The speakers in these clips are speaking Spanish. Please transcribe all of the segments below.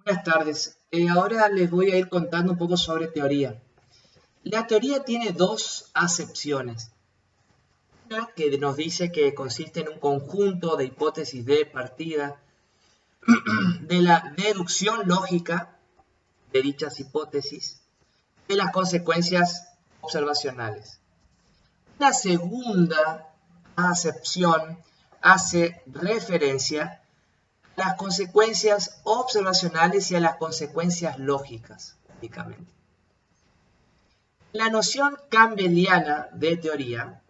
Buenas tardes. Ahora les voy a ir contando un poco sobre teoría. La teoría tiene dos acepciones. Una que nos dice que consiste en un conjunto de hipótesis de partida, de la deducción lógica de dichas hipótesis, de las consecuencias observacionales. La segunda acepción hace referencia a las consecuencias observacionales y a las consecuencias lógicas, únicamente. La noción campbelliana de teoría,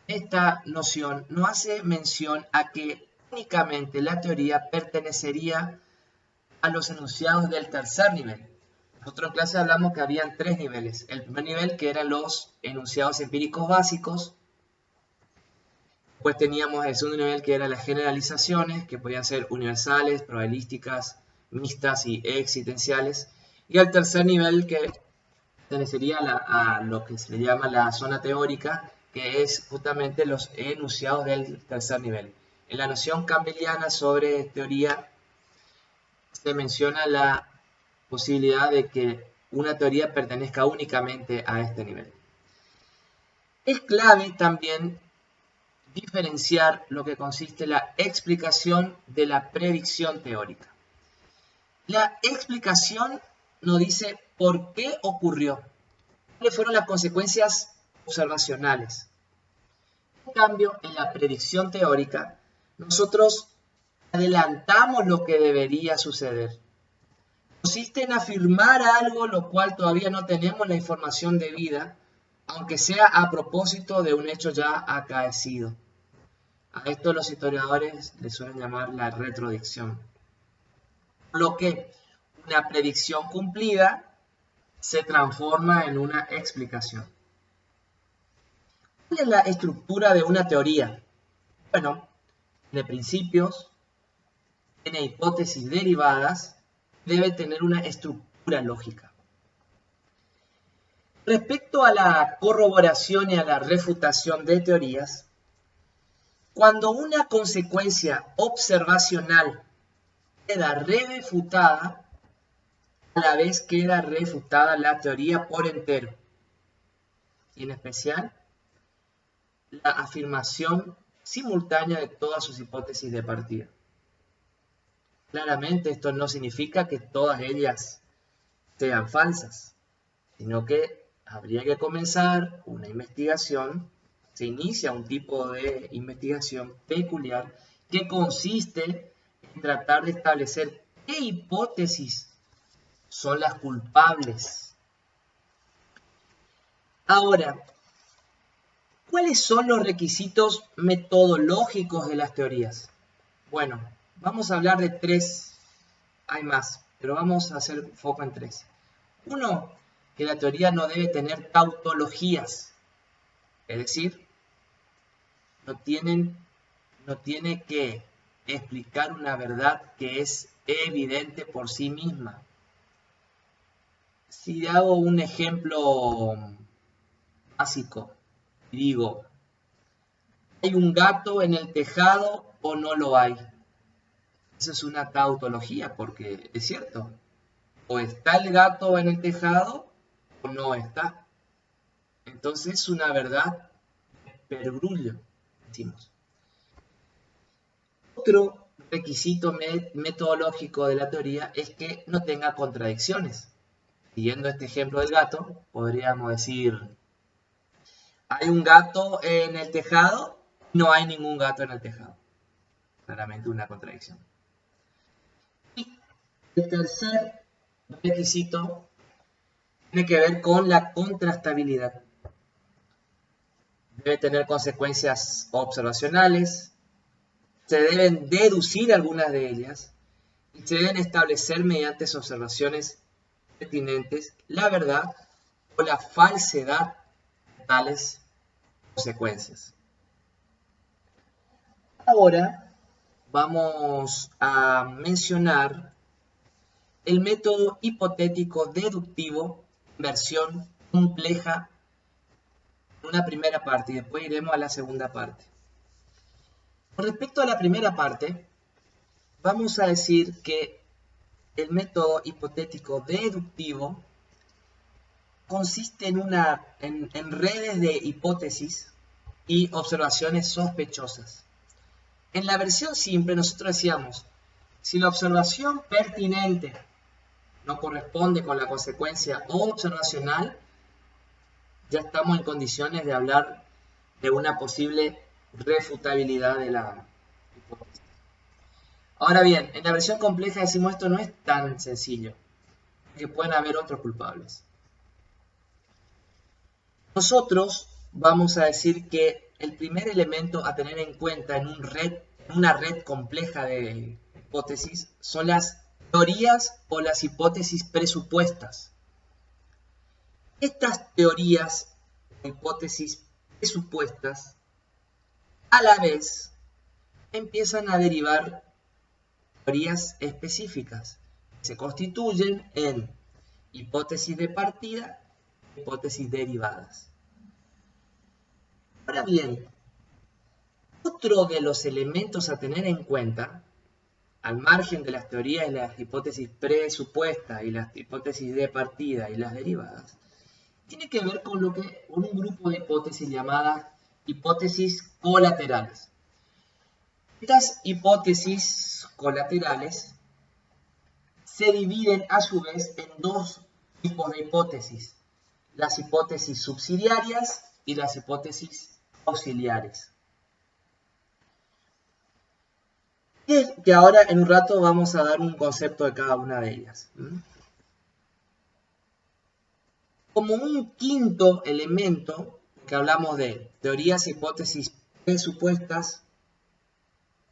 esta noción no hace mención a que únicamente la teoría pertenecería a los enunciados del tercer nivel. Nosotros en clase hablamos que habían tres niveles. El primer nivel, que eran los enunciados empíricos básicos. Después teníamos el segundo nivel, que eran las generalizaciones, que podían ser universales, probabilísticas, mixtas y existenciales. Y el tercer nivel, que pertenecería a lo que se le llama la zona teórica, que es justamente los enunciados del tercer nivel. En la noción campbelliana sobre teoría se menciona la posibilidad de que una teoría pertenezca únicamente a este nivel. Es clave también diferenciar lo que consiste en la explicación de la predicción teórica. La explicación nos dice por qué ocurrió, cuáles fueron las consecuencias observacionales. En cambio, en la predicción teórica, nosotros adelantamos lo que debería suceder. Consiste en afirmar algo lo cual todavía no tenemos la información debida, aunque sea a propósito de un hecho ya acaecido. A esto los historiadores le suelen llamar la retrodicción. Lo que una predicción cumplida se transforma en una explicación. ¿Cuál es la estructura de una teoría? Bueno, tiene principios, tiene hipótesis derivadas, debe tener una estructura lógica. Respecto a la corroboración y a la refutación de teorías, cuando una consecuencia observacional queda refutada, a la vez queda refutada la teoría por entero. Y en especial, la afirmación simultánea de todas sus hipótesis de partida. Claramente esto no significa que todas ellas sean falsas, sino que habría que comenzar una investigación. Se inicia un tipo de investigación peculiar que consiste en tratar de establecer qué hipótesis son las culpables. Ahora, ¿cuáles son los requisitos metodológicos de las teorías? Bueno, vamos a hablar de tres, hay más, pero vamos a hacer foco en tres. Uno, que la teoría no debe tener tautologías, es decir, no tiene que explicar una verdad que es evidente por sí misma. Si hago un ejemplo básico y digo, ¿hay un gato en el tejado o no lo hay? Esa es una tautología porque es cierto. O está el gato en el tejado o no está. Entonces es una verdad perogrullo, decimos. Otro requisito metodológico de la teoría es que no tenga contradicciones. Siguiendo este ejemplo del gato, podríamos decir, ¿hay un gato en el tejado? No hay ningún gato en el tejado. Claramente una contradicción. Y el tercer requisito tiene que ver con la contrastabilidad. Debe tener consecuencias observacionales, se deben deducir algunas de ellas y se deben establecer mediante observaciones pertinentes la verdad o la falsedad de tales consecuencias. Ahora vamos a mencionar el método hipotético deductivo en versión compleja en una primera parte y después iremos a la segunda parte. Con respecto a la primera parte, vamos a decir que el método hipotético deductivo consiste en redes de hipótesis y observaciones sospechosas. En la versión simple nosotros decíamos, si la observación pertinente no corresponde con la consecuencia observacional, ya estamos en condiciones de hablar de una posible refutabilidad de la hipótesis. Ahora bien, en la versión compleja decimos esto no es tan sencillo, porque pueden haber otros culpables. Nosotros vamos a decir que el primer elemento a tener en cuenta en una red compleja de hipótesis son las teorías o las hipótesis presupuestas. Estas teorías o hipótesis presupuestas a la vez empiezan a derivar teorías específicas que se constituyen en hipótesis de partida y hipótesis derivadas. Ahora bien, otro de los elementos a tener en cuenta, al margen de las teorías y las hipótesis presupuestas y las hipótesis de partida y las derivadas, tiene que ver con un grupo de hipótesis llamadas hipótesis colaterales. Estas hipótesis colaterales se dividen a su vez en dos tipos de hipótesis: las hipótesis subsidiarias y las hipótesis auxiliares. Y que ahora en un rato vamos a dar un concepto de cada una de ellas. Como un quinto elemento, que hablamos de teorías e hipótesis presupuestas,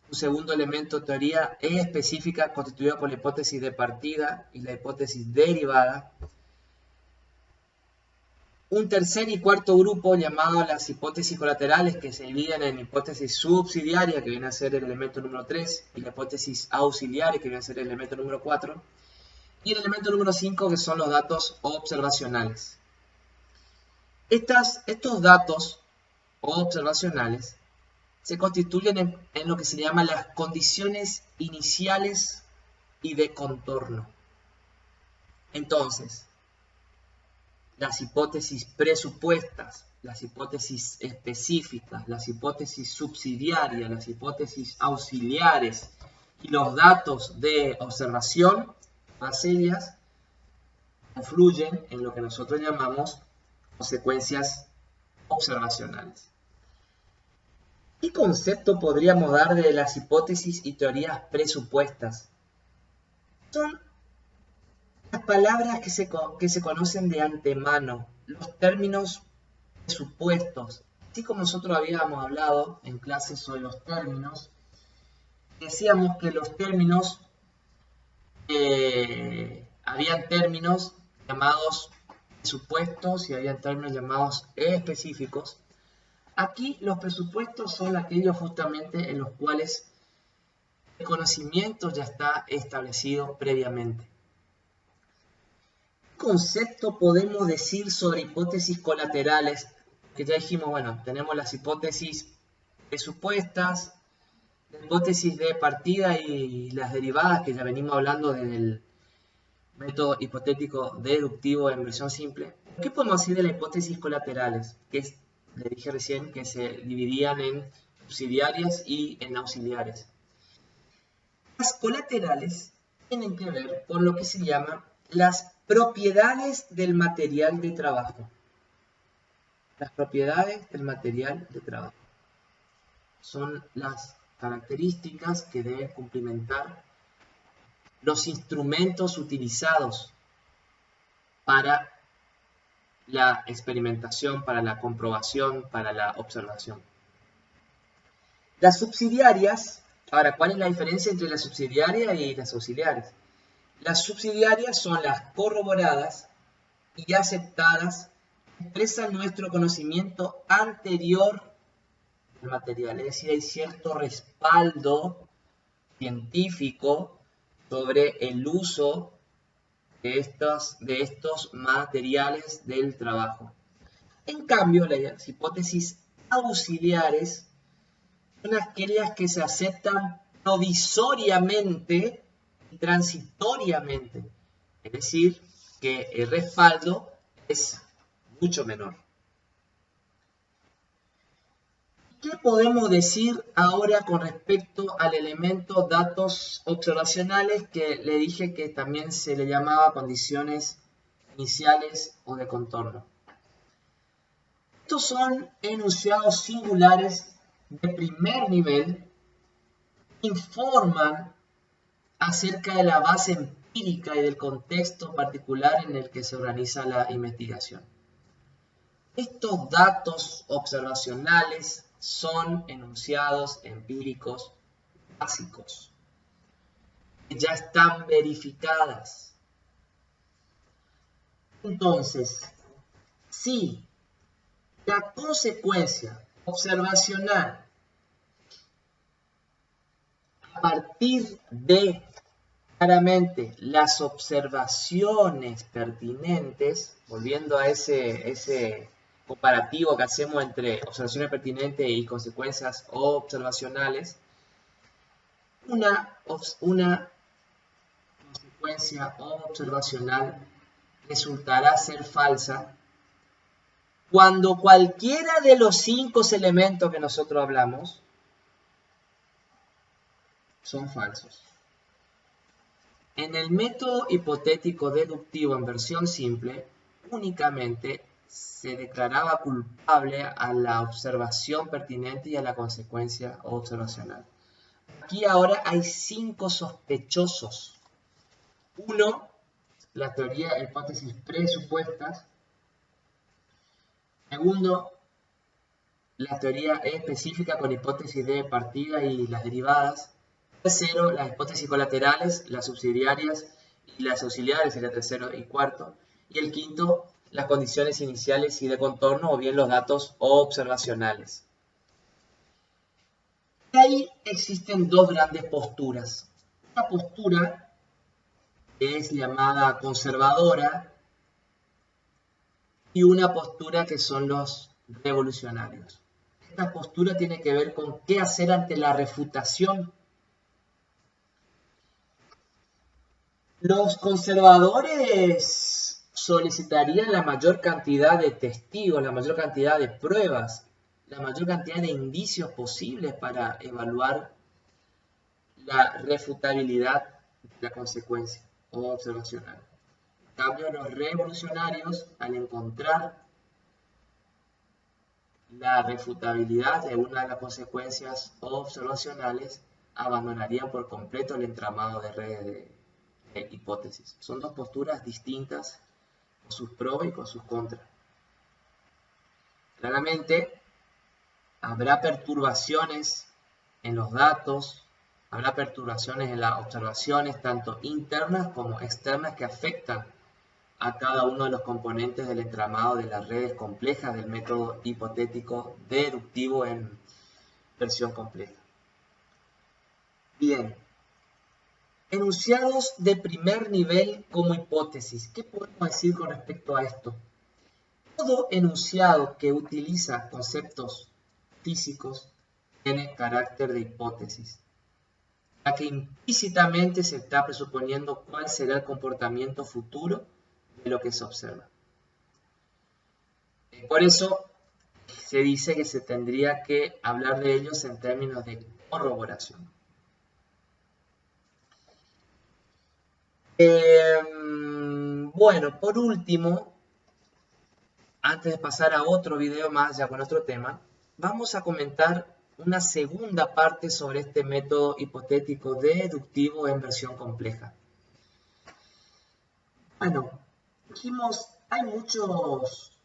un segundo elemento, teoría específica constituida por la hipótesis de partida y la hipótesis derivada. Un tercer y cuarto grupo llamado las hipótesis colaterales, que se dividen en hipótesis subsidiaria, que viene a ser el elemento número 3, y la hipótesis auxiliaria, que viene a ser el elemento número 4, y el elemento número 5, que son los datos observacionales. Estos datos observacionales se constituyen en lo que se llama las condiciones iniciales y de contorno. Entonces, las hipótesis presupuestas, las hipótesis específicas, las hipótesis subsidiarias, las hipótesis auxiliares y los datos de observación, todas ellas confluyen en lo que nosotros llamamos consecuencias observacionales. ¿Qué concepto podríamos dar de las hipótesis y teorías presupuestas? Son las palabras que se conocen de antemano, los términos presupuestos. Así como nosotros habíamos hablado en clases sobre los términos, decíamos que los términos, habían términos llamados presupuestos y habían términos llamados específicos. Aquí los presupuestos son aquellos justamente en los cuales el conocimiento ya está establecido previamente. ¿Qué concepto podemos decir sobre hipótesis colaterales? Que ya dijimos, bueno, tenemos las hipótesis presupuestas, la hipótesis de partida y las derivadas, que ya venimos hablando desde el método hipotético deductivo en versión simple. ¿Qué podemos decir de las hipótesis colaterales? Que le dije recién que se dividían en subsidiarias y en auxiliares. Las colaterales tienen que ver con lo que se llama las propiedades del material de trabajo. Las propiedades del material de trabajo son las características que deben cumplimentar los instrumentos utilizados para la experimentación, para la comprobación, para la observación. Las subsidiarias, ahora, ¿cuál es la diferencia entre las subsidiarias y las auxiliares? Las subsidiarias son las corroboradas y aceptadas, que expresan nuestro conocimiento anterior del material, es decir, hay cierto respaldo científico sobre el uso de estos materiales del trabajo. En cambio, las hipótesis auxiliares son aquellas que se aceptan provisoriamente y transitoriamente. Es decir, que el respaldo es mucho menor. ¿Qué podemos decir ahora con respecto al elemento datos observacionales que le dije que también se le llamaba condiciones iniciales o de contorno? Estos son enunciados singulares de primer nivel que informan acerca de la base empírica y del contexto particular en el que se organiza la investigación. Estos datos observacionales son enunciados empíricos básicos que ya están verificadas. Entonces, si la consecuencia observacional a partir de claramente las observaciones pertinentes, volviendo a ese comparativo que hacemos entre observaciones pertinentes y consecuencias observacionales, una consecuencia observacional resultará ser falsa cuando cualquiera de los 5 elementos que nosotros hablamos son falsos. En el método hipotético deductivo en versión simple, únicamente se declaraba culpable a la observación pertinente y a la consecuencia observacional. Aquí ahora hay 5 sospechosos. 1, la teoría de hipótesis presupuestas. Segundo, la teoría específica con hipótesis de partida y las derivadas. Tercero, las hipótesis colaterales, las subsidiarias y las auxiliares, sería tercero y cuarto. Y el quinto, las condiciones iniciales y de contorno o bien los datos observacionales. Y ahí existen 2 grandes posturas. Una postura que es llamada conservadora y una postura que son los revolucionarios. Esta postura tiene que ver con qué hacer ante la refutación. Los conservadores solicitarían la mayor cantidad de testigos, la mayor cantidad de pruebas, la mayor cantidad de indicios posibles para evaluar la refutabilidad de la consecuencia observacional. En cambio, los revolucionarios, al encontrar la refutabilidad de una de las consecuencias observacionales, abandonarían por completo el entramado de redes de hipótesis. Son 2 posturas distintas, con sus pros y con sus contras. Claramente, habrá perturbaciones en los datos, habrá perturbaciones en las observaciones, tanto internas como externas, que afectan a cada uno de los componentes del entramado de las redes complejas del método hipotético deductivo en versión completa. Bien. Enunciados de primer nivel como hipótesis. ¿Qué podemos decir con respecto a esto? Todo enunciado que utiliza conceptos físicos tiene carácter de hipótesis, ya que implícitamente se está presuponiendo cuál será el comportamiento futuro de lo que se observa. Por eso se dice que se tendría que hablar de ellos en términos de corroboración. Bueno, por último, antes de pasar a otro video más, ya con otro tema, vamos a comentar una segunda parte sobre este método hipotético deductivo en versión compleja. Bueno, dijimos, hay muchos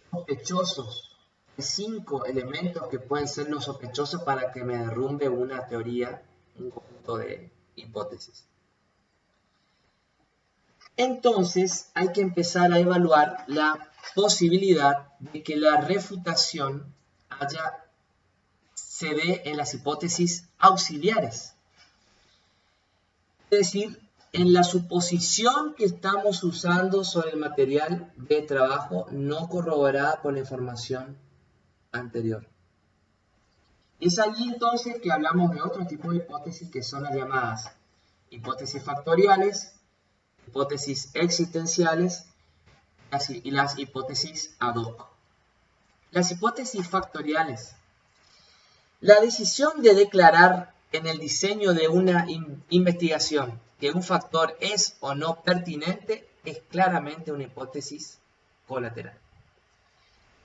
sospechosos, 5 elementos que pueden ser los sospechosos para que me derrumbe una teoría, un conjunto de hipótesis. Entonces hay que empezar a evaluar la posibilidad de que la refutación se dé en las hipótesis auxiliares. Es decir, en la suposición que estamos usando sobre el material de trabajo no corroborada por la información anterior. Y es allí entonces que hablamos de otro tipo de hipótesis que son las llamadas hipótesis factoriales, hipótesis existenciales y las hipótesis ad hoc. Las hipótesis factoriales. La decisión de declarar en el diseño de una investigación que un factor es o no pertinente es claramente una hipótesis colateral.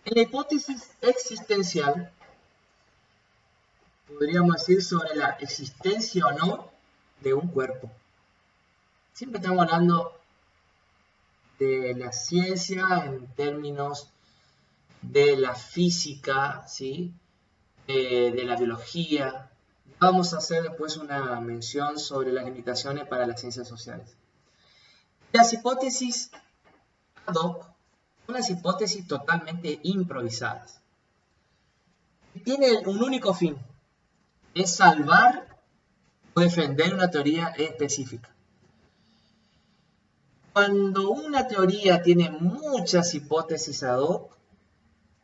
En la hipótesis existencial, podríamos decir sobre la existencia o no de un cuerpo. Siempre estamos hablando de la ciencia en términos de la física, ¿sí? De la biología. Vamos a hacer después una mención sobre las limitaciones para las ciencias sociales. Las hipótesis ad hoc son las hipótesis totalmente improvisadas. Tienen un único fin, es salvar o defender una teoría específica. Cuando una teoría tiene muchas hipótesis ad hoc,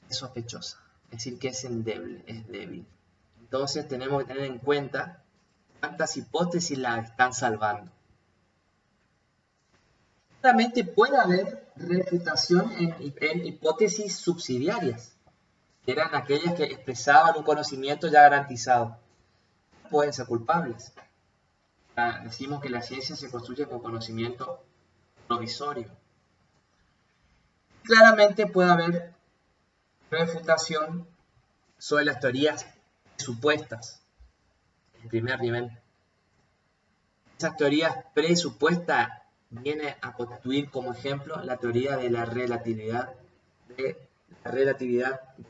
es sospechosa, es decir, que es endeble, es débil. Entonces tenemos que tener en cuenta cuántas hipótesis la están salvando. Claramente puede haber refutación en hipótesis subsidiarias, que eran aquellas que expresaban un conocimiento ya garantizado. Pueden ser culpables. Decimos que la ciencia se construye con conocimiento provisorio. Claramente puede haber refutación sobre las teorías supuestas en primer nivel. Esas teorías presupuestas vienen a constituir como ejemplo la teoría de la relatividad de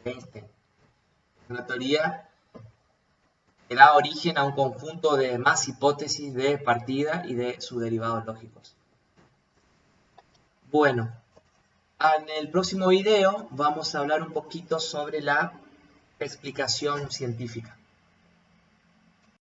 Einstein. Una teoría que da origen a un conjunto de más hipótesis de partida y de sus derivados lógicos. Bueno, en el próximo video vamos a hablar un poquito sobre la explicación científica.